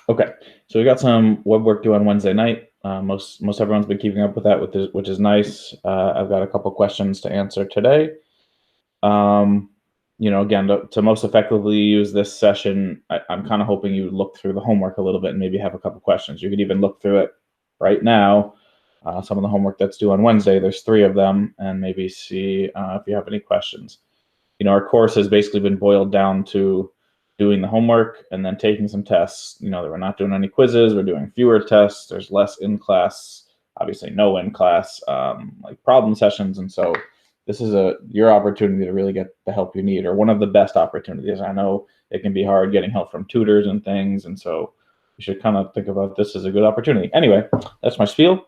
Okay, so we got some web work due on Wednesday night. Most everyone's been keeping up with that, which is nice. I've got a couple questions to answer today. Again, to most effectively use this session, I'm kind of hoping you look through the homework a little bit and maybe have a couple questions. You could even look through it right now. Some of the homework that's due on Wednesday, there's 3 of them, and maybe see if you have any questions. Our course has basically been boiled down to doing the homework and then taking some tests. That we're not doing any quizzes, we're doing fewer tests, there's less in class, obviously no in class, like problem sessions. And so this is your opportunity to really get the help you need, or one of the best opportunities. I know it can be hard getting help from tutors and things, and so you should kind of think about this as a good opportunity. Anyway, that's my spiel.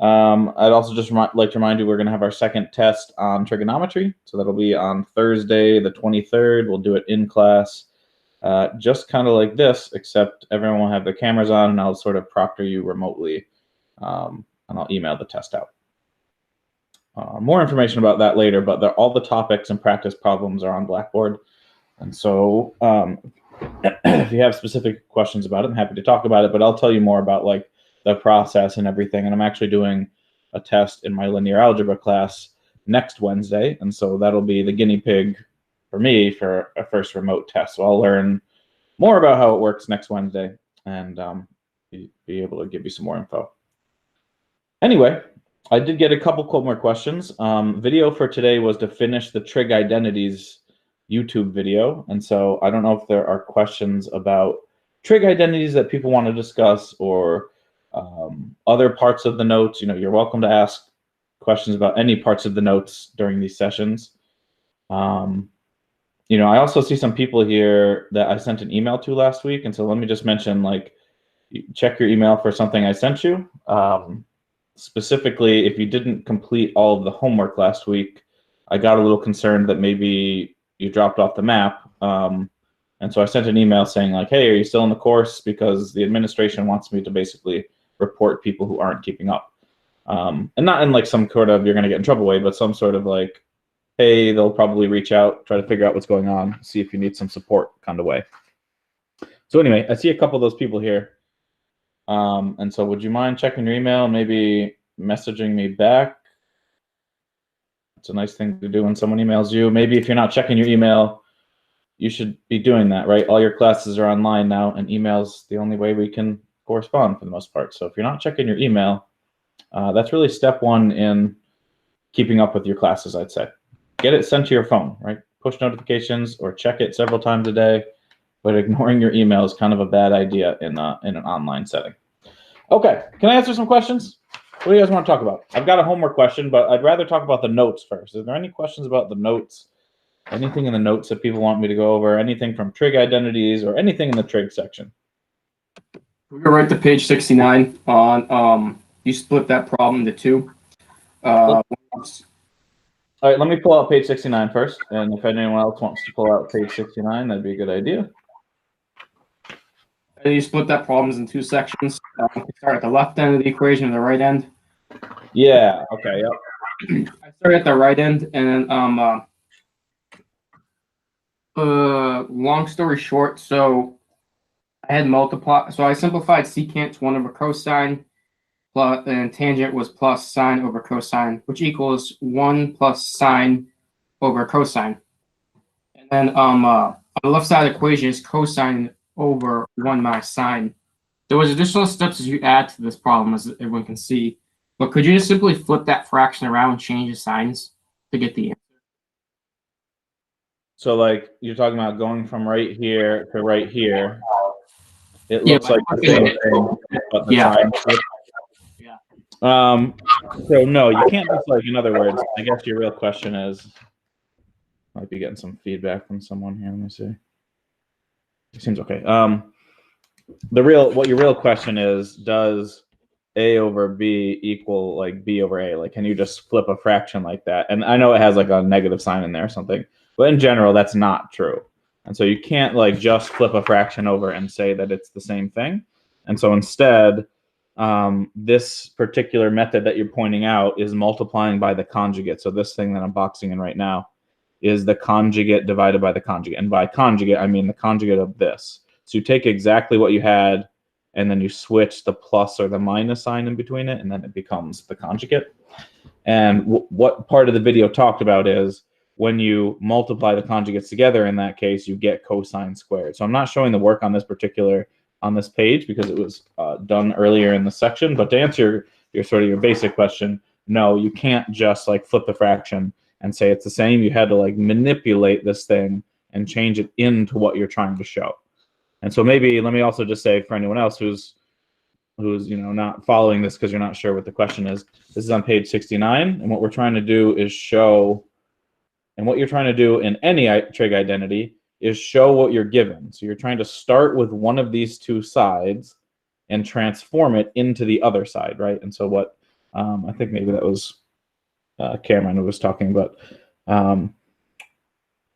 I'd also just like to remind you we're going to have our second test on trigonometry. So that'll be on Thursday, the 23rd. We'll do it in class, just kind of like this, except everyone will have their cameras on, and I'll sort of proctor you remotely, and I'll email the test out. More information about that later, but all the topics and practice problems are on Blackboard. And so if you have specific questions about it, I'm happy to talk about it, but I'll tell you more about like the process and everything. And I'm actually doing a test in my linear algebra class next Wednesday. And so that'll be the guinea pig for me for a first remote test. So I'll learn more about how it works next Wednesday and be able to give you some more info. Anyway, I did get a couple more questions. Video for today was to finish the trig identities YouTube video. And so I don't know if there are questions about trig identities that people want to discuss, or other parts of the notes. You're welcome to ask questions about any parts of the notes during these sessions. I also see some people here that I sent an email to last week. And so let me just mention, like, check your email for something I sent you. Specifically, if you didn't complete all of the homework last week, I got a little concerned that maybe you dropped off the map. And so I sent an email saying, like, hey, are you still in the course? Because the administration wants me to basically report people who aren't keeping up. And not in like some sort of you're going to get in trouble way, but some sort of like, hey, they'll probably reach out, try to figure out what's going on, see if you need some support kind of way. So anyway, I see a couple of those people here. And so would you mind checking your email, maybe messaging me back? It's a nice thing to do when someone emails you. Maybe if you're not checking your email, you should be doing that, right? All your classes are online now, and email's the only way we can correspond for the most part. So if you're not checking your email, that's really step 1 in keeping up with your classes, I'd say. Get it sent to your phone, right? Push notifications or check it several times a day, but ignoring your email is kind of a bad idea in an online setting. Okay, can I answer some questions? What do you guys want to talk about? I've got a homework question, but I'd rather talk about the notes first. Is there any questions about the notes? Anything in the notes that people want me to go over? Anything from trig identities or anything in the trig section? We're going right to page 69 on, you split that problem into 2. All right, let me pull out page 69 first, and if anyone else wants to pull out page 69, that'd be a good idea. And you split that problem in 2 sections. Start at the left end of the equation and the right end. Yeah, okay, yep. I started at the right end, and then long story short, so I had multiply. So I simplified secant 1 over cosine, plus, and tangent was plus sine over cosine, which equals 1 plus sine over cosine. And then on the left side of the equation is cosine over 1 minus sine. There was additional steps as you add to this problem, as everyone can see. But could you just simply flip that fraction around and change the signs to get the answer? So like you're talking about going from right here to right here. It looks like the same thing, but the sign. Yeah. So no, you can't just like, in other words, I guess your real question is, might be getting some feedback from someone here. Let me see. It seems okay. What your real question is, does A over B equal like B over A? Like, can you just flip a fraction like that? And I know it has like a negative sign in there or something, but in general, that's not true. And so you can't like just flip a fraction over and say that it's the same thing. And so instead, this particular method that you're pointing out is multiplying by the conjugate. So this thing that I'm boxing in right now is the conjugate divided by the conjugate. And by conjugate, I mean the conjugate of this. So you take exactly what you had and then you switch the plus or the minus sign in between it, and then it becomes the conjugate. And what part of the video talked about is when you multiply the conjugates together, in that case, you get cosine squared. So I'm not showing the work on this page because it was done earlier in the section. But to answer your sort of your basic question, no, you can't just like flip the fraction and say it's the same. You had to like manipulate this thing and change it into what you're trying to show. And so maybe let me also just say for anyone else who's not following this because you're not sure what the question is, this is on page 69, and what we're trying to do is show, and what you're trying to do in any trig identity is show what you're given. So you're trying to start with one of these two sides and transform it into the other side, right? And so what I think maybe that was Cameron who was talking about.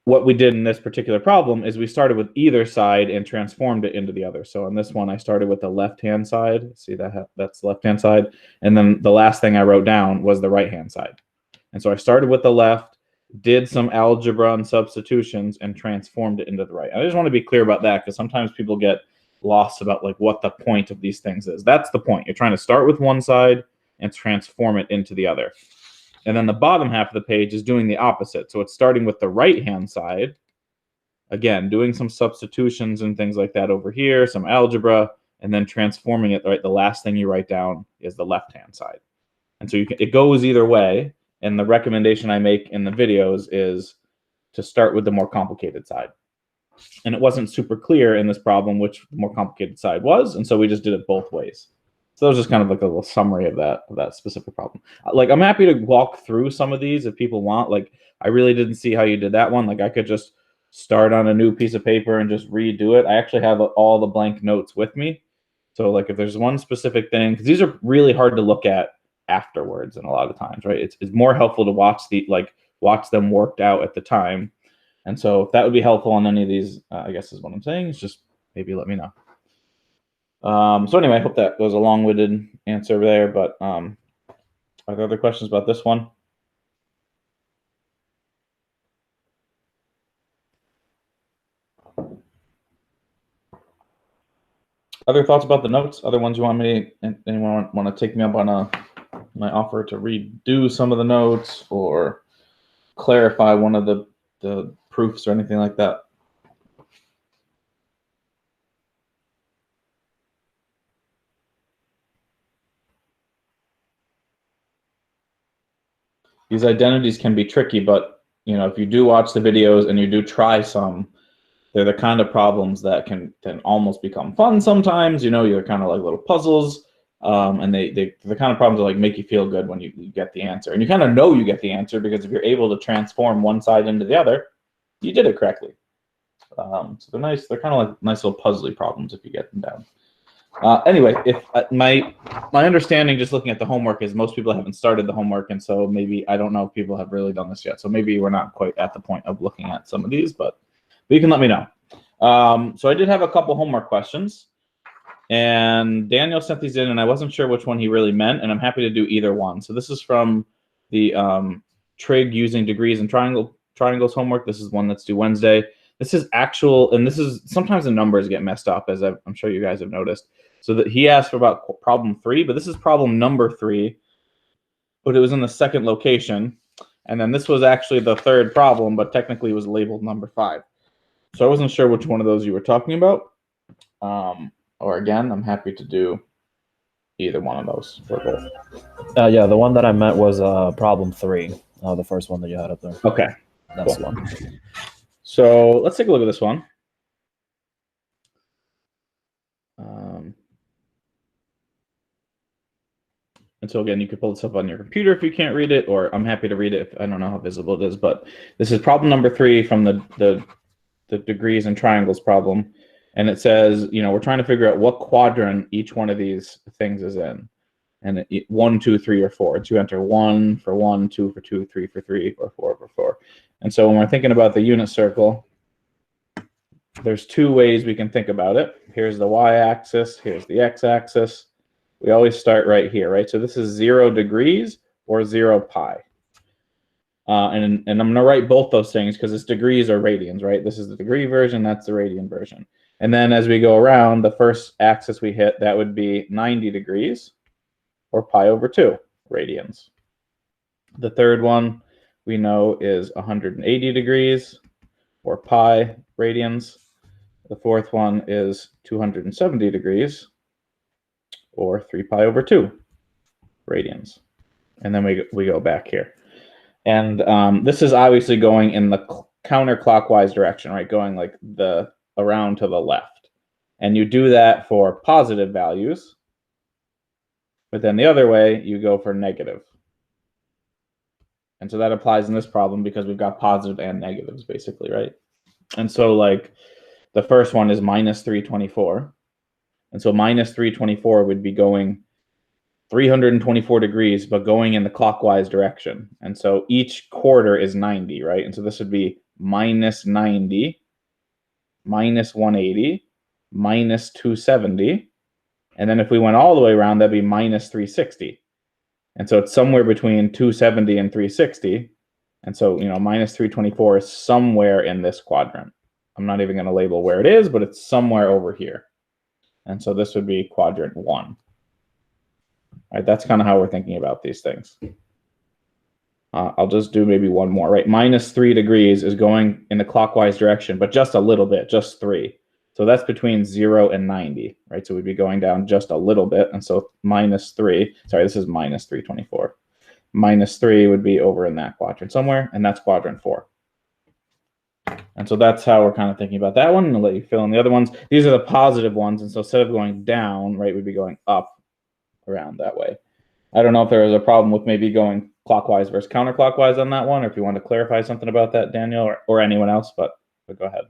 What we did in this particular problem is we started with either side and transformed it into the other. So on this one, I started with the left-hand side. See that's the left-hand side. And then the last thing I wrote down was the right-hand side. And so I started with the left, did some algebra and substitutions, and transformed it into the right. I just want to be clear about that because sometimes people get lost about like what the point of these things is. That's the point. You're trying to start with one side and transform it into the other. And then the bottom half of the page is doing the opposite. So it's starting with the right-hand side, again, doing some substitutions and things like that over here, some algebra, and then transforming it, right? The last thing you write down is the left-hand side. And so it goes either way. And the recommendation I make in the videos is to start with the more complicated side. And it wasn't super clear in this problem which the more complicated side was, and so we just did it both ways. So that was just kind of like a little summary of that specific problem. Like, I'm happy to walk through some of these if people want. Like, I really didn't see how you did that one. Like, I could just start on a new piece of paper and just redo it. I actually have all the blank notes with me. So, like, if there's one specific thing, because these are really hard to look at afterwards, and a lot of times, right? It's more helpful to watch them worked out at the time. And so, if that would be helpful on any of these, I guess is what I'm saying. Is just maybe let me know. So anyway, I hope that was a long-winded answer there, but are there other questions about this one? Other thoughts about the notes? Other ones you want anyone want to take me up on my offer to redo some of the notes or clarify one of the proofs or anything like that? These identities can be tricky, but if you do watch the videos and you do try some, they're the kind of problems that can almost become fun sometimes. You're kind of like little puzzles, and they're the kind of problems that like make you feel good when you get the answer, and you kind of know you get the answer because if you're able to transform one side into the other, you did it correctly. So they're nice. They're kind of like nice little puzzly problems if you get them down. Anyway, if my understanding just looking at the homework is most people haven't started the homework, and so maybe I don't know if people have really done this yet. So maybe we're not quite at the point of looking at some of these, but you can let me know. So I did have a couple homework questions, and Daniel sent these in, and I wasn't sure which one he really meant, and I'm happy to do either one. So this is from the trig using degrees and triangles homework. This is one that's due Wednesday. This is actual, and this is sometimes the numbers get messed up, as I'm sure you guys have noticed. So that he asked for about problem 3, but this is problem number 3, but it was in the second location. And then this was actually the third problem, but technically it was labeled number 5. So I wasn't sure which one of those you were talking about. Or again, I'm happy to do either one of those for both. Yeah, the one that I meant was problem 3, the first one that you had up there. Okay. That's cool. the one. So let's take a look at this one. And so again, you can pull this up on your computer if you can't read it, or I'm happy to read it if I don't know how visible it is. But this is problem number 3 from the degrees and triangles problem. And it says, we're trying to figure out what quadrant each one of these things is in. And 1, 2, 3, or 4. So you enter 1 for 1, 2 for 2, 3 for 3, or 4 for 4. And so when we're thinking about the unit circle, there's 2 ways we can think about it. Here's the y-axis, here's the x-axis. We always start right here, right? So this is 0 degrees or 0 pi. And I'm going to write both those things because it's degrees or radians, right? This is the degree version, that's the radian version. And then as we go around, the first axis we hit, that would be 90 degrees, or pi over 2 radians. The third one we know is 180 degrees, or pi radians. The fourth one is 270 degrees, or 3 pi over 2 radians. And then we go back here. And this is obviously going in the counterclockwise direction, right? Going like around to the left. And you do that for positive values. But then the other way, you go for negative. And so that applies in this problem because we've got positive and negatives, basically, right? And so like the first one is minus 324. And so minus 324 would be going 324 degrees, but going in the clockwise direction. And so each quarter is 90, right? And so this would be minus 90, minus 180, minus 270. And then if we went all the way around, that'd be minus 360. And so it's somewhere between 270 and 360. And so, you know, minus 324 is somewhere in this quadrant. I'm not even going to label where it is, but it's somewhere over here. And so this would be quadrant 1. All right, that's kind of how we're thinking about these things. I'll just do maybe one more, right? Minus 3 degrees is going in the clockwise direction, but just a little bit, just 3. So that's between 0 and 90, right? So we'd be going down just a little bit. And so minus 3, sorry, this is minus 324. Minus 3 would be over in that quadrant somewhere, and that's quadrant 4. And so that's how we're kind of thinking about that one. And I'll let you fill in the other ones. These are the positive ones. And so instead of going down, right, we'd be going up around that way. I don't know if there was a problem with maybe going clockwise versus counterclockwise on that one, or if you want to clarify something about that, Daniel, or anyone else, but go ahead.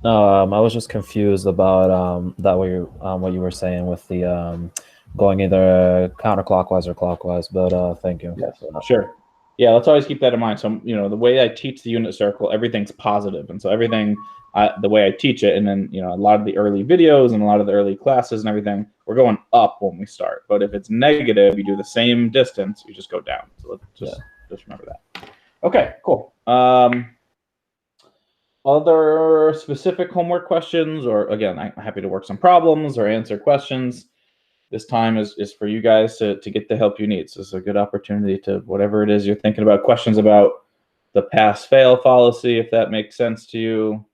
I was just confused about that what you were saying with the going either counterclockwise or clockwise. But thank you. Yes, sure. Yeah, let's always keep that in mind. So, you know, the way I teach the unit circle, everything's positive, and so everything, the way I teach it, and then, you know, a lot of the early videos and a lot of the early classes and everything, we're going up when we start. But if it's negative, you do the same distance, you just go down. So let's just remember that. Okay, cool. Other specific homework questions, or again, I'm happy to work some problems or answer questions. This time is for you guys to get the help you need. So it's a good opportunity to, whatever it is you're thinking about, questions about the pass-fail fallacy, if that makes sense to you.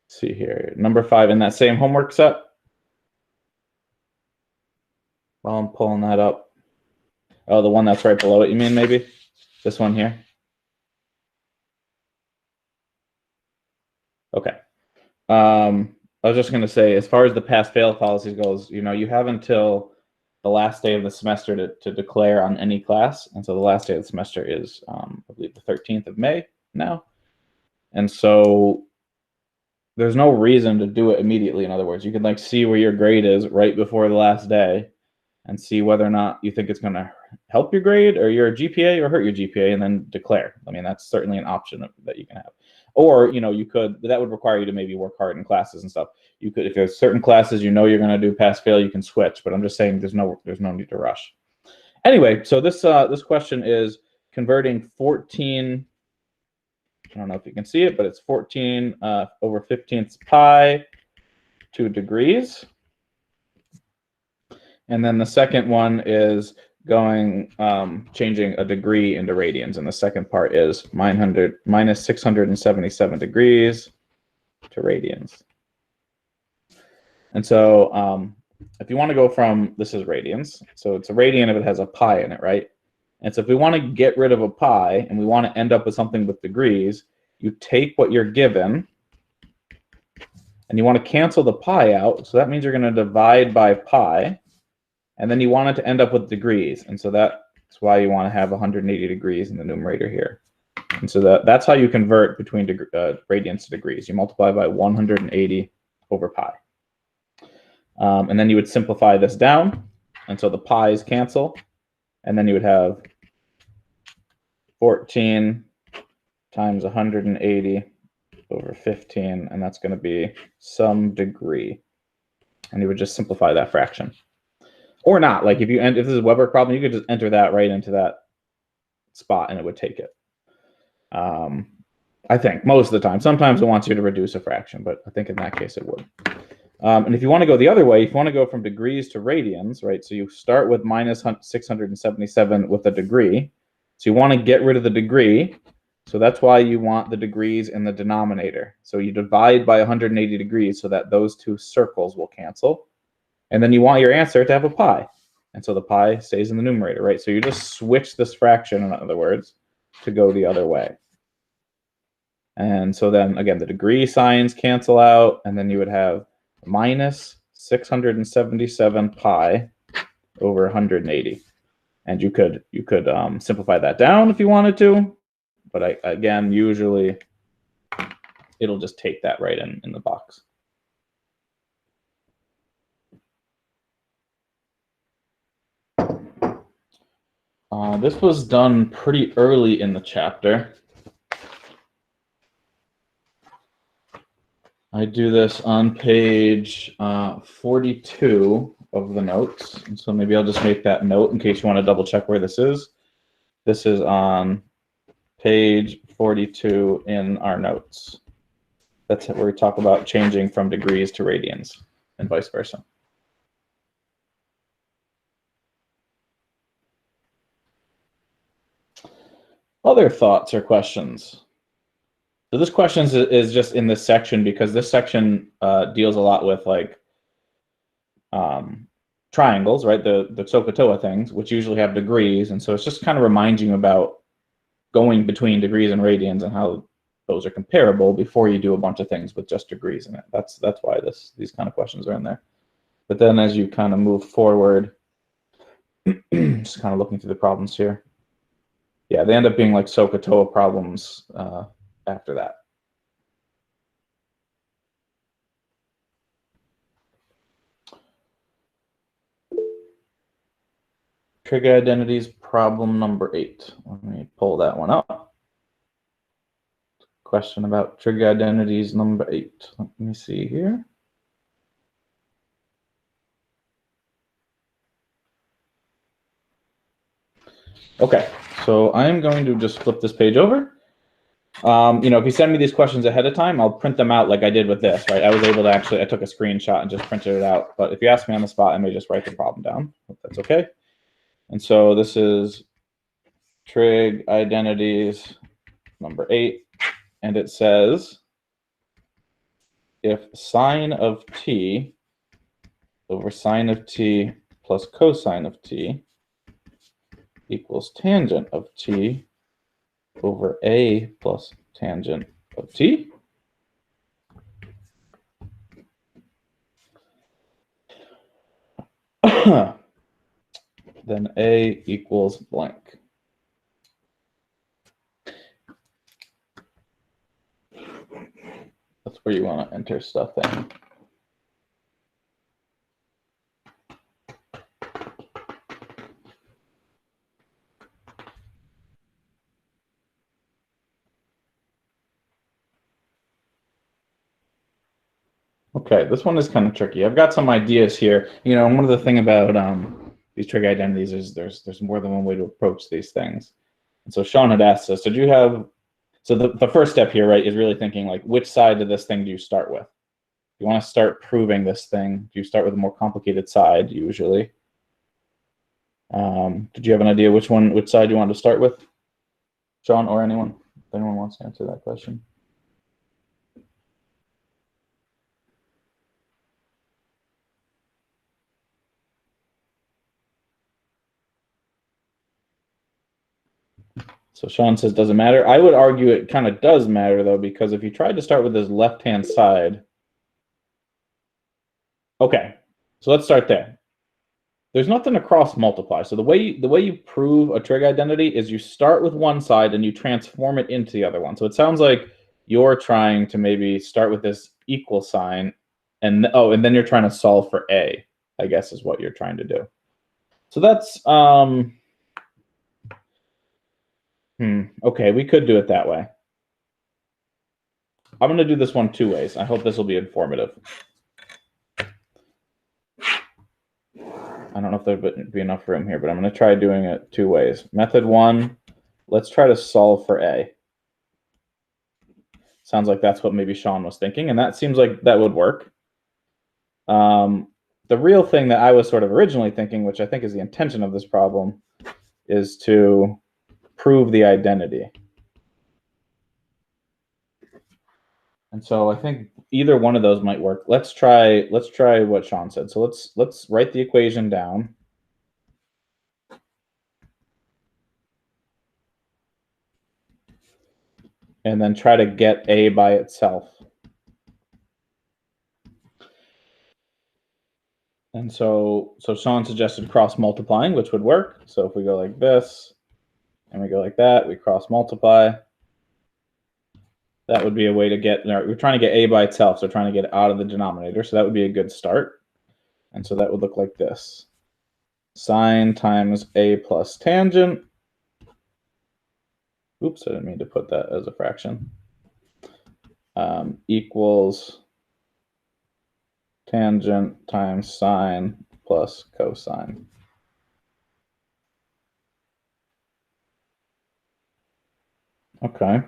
See here, number 5 in that same homework set. While I'm pulling that up. Oh, the one that's right below it, you mean maybe? This one here? Okay. I was just going to say, as far as the pass-fail policy goes, you know, you have until the last day of the semester to declare on any class. And so the last day of the semester is, I believe, the 13th of May now. And so there's no reason to do it immediately. In other words, you can like see where your grade is right before the last day and see whether or not you think it's going to help your grade or your GPA or hurt your GPA, and then declare. I mean, that's certainly an option that you can have. Or, you know, you could, but that would require you to maybe work hard in classes and stuff. You could, if there's certain classes you know you're going to do pass fail, you can switch. But I'm just saying there's no need to rush. Anyway, so this question is converting 14. I don't know if you can see it, but it's 14 over 15th pi to degrees. And then the second one is going changing a degree into radians, and the second part is minus 677 degrees to radians. And so if you want to go from, this is radians, so it's a radian if it has a pi in it, right? And so if we want to get rid of a pi and we want to end up with something with degrees, you take what you're given and you want to cancel the pi out, so that means you're going to divide by pi. And then you want it to end up with degrees. And so that's why you want to have 180 degrees in the numerator here. And so that's how you convert between radians to degrees. You multiply by 180 over pi. And then you would simplify this down. And so the pi's cancel. And then you would have 14 times 180 over 15. And that's going to be some degree. And you would just simplify that fraction. Or not, like if this is a Weber problem, you could just enter that right into that spot and it would take it. I think most of the time. Sometimes it wants you to reduce a fraction, but I think in that case it would. And if you want to go the other way, if you want to go from degrees to radians, right? So you start with minus 677 with a degree. So you want to get rid of the degree. So that's why you want the degrees in the denominator. So you divide by 180 degrees so that those two circles will cancel. And then you want your answer to have a pi. And so the pi stays in the numerator, right? So you just switch this fraction, in other words, to go the other way. And so then, again, the degree signs cancel out, and then you would have minus 677 pi over 180. And you could simplify that down if you wanted to, but again, usually it'll just take that right in the box. This was done pretty early in the chapter. I do this on page 42 of the notes. And so maybe I'll just make that note in case you want to double check where this is. This is on page 42 in our notes. That's where we talk about changing from degrees to radians and vice versa. Other thoughts or questions? So this question is just in this section because this section deals a lot with like triangles, right? The SOHCAHTOA things, which usually have degrees. And so it's just kind of reminding you about going between degrees and radians and how those are comparable before you do a bunch of things with just degrees in it. That's why these kind of questions are in there. But then as you kind of move forward, just kind of looking through the problems here. Yeah, they end up being like SOHCAHTOA problems after that. Trig identities, problem number 8. Let me pull that one up. Question about trig identities number 8. Let me see here. Okay, so I'm going to just flip this page over. If you send me these questions ahead of time, I'll print them out like I did with this, right? I was able to I took a screenshot and just printed it out. But if you ask me on the spot, I may just write the problem down. If that's okay. And so this is trig identities number 8. And it says, if sine of t over sine of t plus cosine of t equals tangent of t over a plus tangent of t, then a equals blank. That's where you want to enter stuff in. Okay, this one is kind of tricky. I've got some ideas here. One of the things about these trig identities is there's more than one way to approach these things. And so Sean had asked us, did you have, so the first step here, right, is really thinking like, which side of this thing do you start with? You want to start proving this thing. Do you start with a more complicated side usually? Did you have an idea which side you want to start with? Sean or anyone? If anyone wants to answer that question. So Sean says, doesn't matter. I would argue it kind of does matter, though, because if you tried to start with this left-hand side. Okay, so let's start there. There's nothing to cross multiply. So the way you prove a trig identity is you start with one side and you transform it into the other one. So it sounds like you're trying to maybe start with this equal sign, and then you're trying to solve for a, I guess is what you're trying to do. So that's okay, we could do it that way. I'm going to do this one 2 ways. I hope this will be informative. I don't know if there'll be enough room here, but I'm going to try doing it 2 ways. Method 1 let's try to solve for A. Sounds like that's what maybe Sean was thinking, and that seems like that would work. The real thing that I was sort of originally thinking, which I think is the intention of this problem, is to prove the identity. And so I think either one of those might work. Let's try what Sean said. So let's write the equation down. And then try to get A by itself. And so Sean suggested cross multiplying, which would work. So if we go like this and we go like that, we cross multiply. That would be a way to get, we're trying to get A by itself, so trying to get it out of the denominator. So that would be a good start. And so that would look like this. Sine times A plus tangent. Oops, I didn't mean to put that as a fraction. Equals tangent times sine plus cosine. Okay.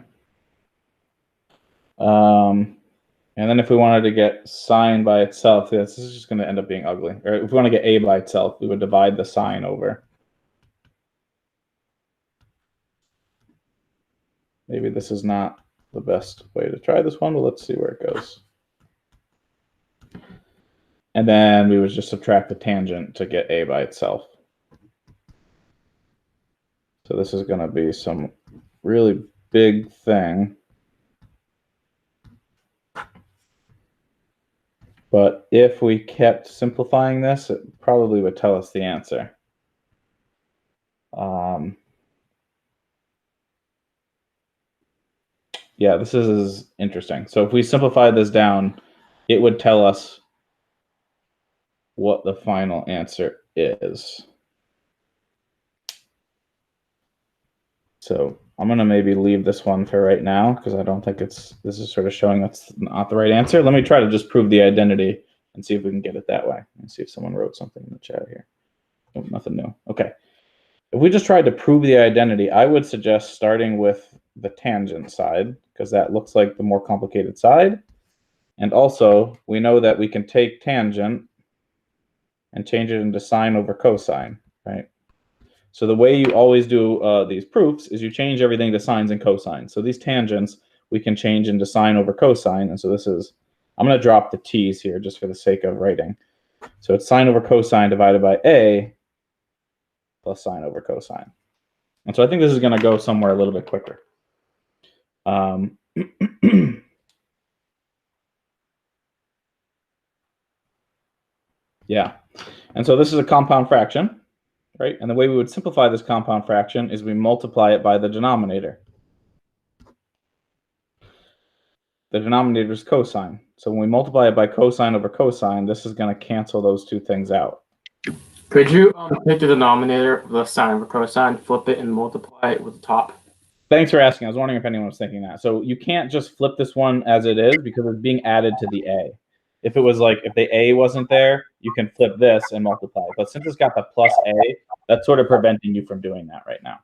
And then if we wanted to get sine by itself, this is just going to end up being ugly. Or if we want to get A by itself, we would divide the sine over. Maybe this is not the best way to try this one, but let's see where it goes. And then we would just subtract the tangent to get A by itself. So this is going to be some really big thing. But if we kept simplifying this, it probably would tell us the answer. Yeah, this is interesting. So if we simplify this down, it would tell us what the final answer is. So I'm going to maybe leave this one for right now because I don't think this is sort of showing that's not the right answer. Let me try to just prove the identity and see if we can get it that way. Let's see if someone wrote something in the chat here. Oh, nothing new. Okay. If we just tried to prove the identity, I would suggest starting with the tangent side because that looks like the more complicated side. And also, we know that we can take tangent and change it into sine over cosine, right? So the way you always do these proofs is you change everything to sines and cosines. So these tangents we can change into sine over cosine. And so this is, I'm going to drop the t's here just for the sake of writing. So it's sine over cosine divided by a plus sine over cosine. And so I think this is going to go somewhere a little bit quicker. Yeah. And so this is a compound fraction, right? And the way we would simplify this compound fraction is we multiply it by the denominator. The denominator is cosine. So when we multiply it by cosine over cosine, this is going to cancel those two things out. Could you take the denominator of the sine over cosine, flip it, and multiply it with the top? Thanks for asking. I was wondering if anyone was thinking that. So you can't just flip this one as it is because it's being added to the a. If it was like, if the a wasn't there, you can flip this and multiply. But since it's got the plus a, that's sort of preventing you from doing that right now.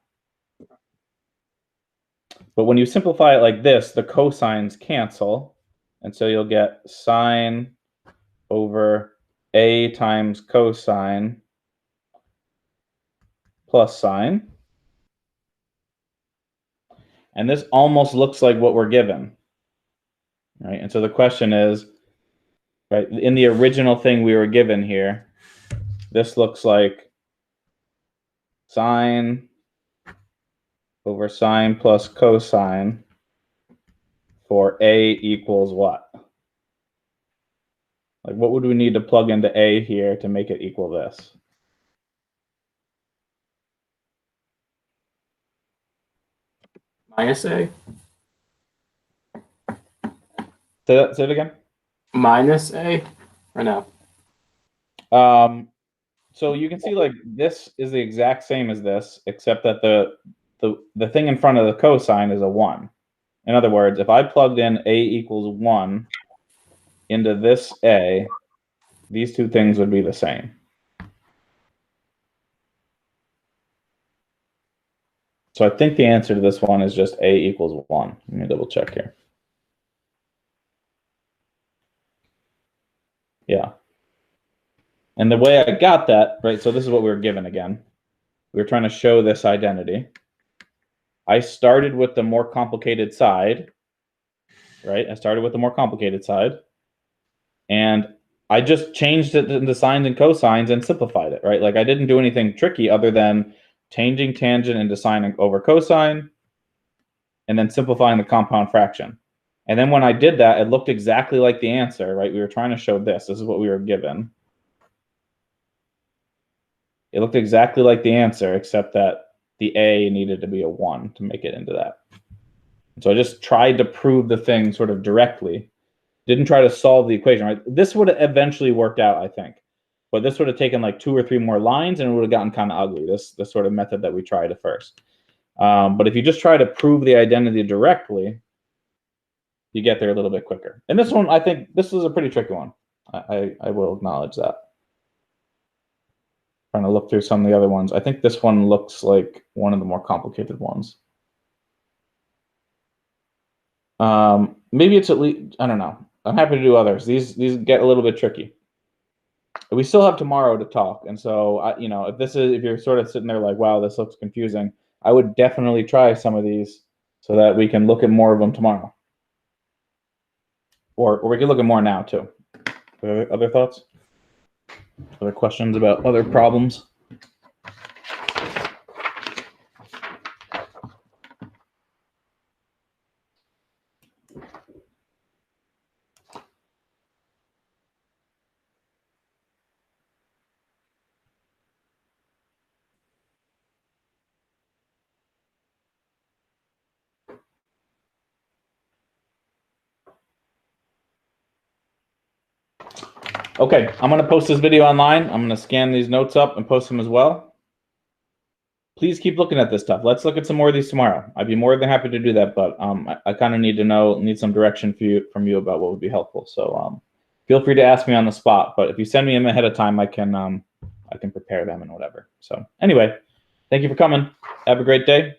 But when you simplify it like this, the cosines cancel. And so you'll get sine over a times cosine plus sine. And this almost looks like what we're given, right? And so the question is, right, in the original thing we were given here, this looks like sine over sine plus cosine for a equals what? Like, what would we need to plug into a here to make it equal this? Minus a. Say it again. Minus a, or no? So you can see like this is the exact same as this, except that the thing in front of the cosine is a 1. In other words, if I plugged in a equals 1 into this a, these two things would be the same. So I think the answer to this one is just A equals 1. Let me double check here. Yeah. And the way I got that, right, so this is what we were given again. We were trying to show this identity. I started with the more complicated side, right? I started with the more complicated side. And I just changed it into sines and cosines and simplified it, right? Like I didn't do anything tricky other than changing tangent into sine over cosine and then simplifying the compound fraction. And then when I did that, it looked exactly like the answer, right? We were trying to show this. This is what we were given. It looked exactly like the answer, except that the A needed to be a 1 to make it into that. So I just tried to prove the thing sort of directly. Didn't try to solve the equation, right? This would have eventually worked out, I think. But this would have taken like 2 or 3 more lines and it would have gotten kind of ugly, this sort of method that we tried at first. But if you just try to prove the identity directly, you get there a little bit quicker. And this one, I think this is a pretty tricky one. I will acknowledge that. Trying to look through some of the other ones. I think this one looks like one of the more complicated ones. Maybe it's at least, I don't know. I'm happy to do others. These get a little bit tricky. We still have tomorrow to talk, and so you know, if you're sort of sitting there like, wow, this looks confusing, I would definitely try some of these so that we can look at more of them tomorrow, or we can look at more now too. Other thoughts? Other questions about other problems? Okay, I'm going to post this video online. I'm going to scan these notes up and post them as well. Please keep looking at this stuff. Let's look at some more of these tomorrow. I'd be more than happy to do that, but I kind of need some direction from you about what would be helpful. So feel free to ask me on the spot, but if you send me them ahead of time, I can prepare them and whatever. So anyway, thank you for coming. Have a great day.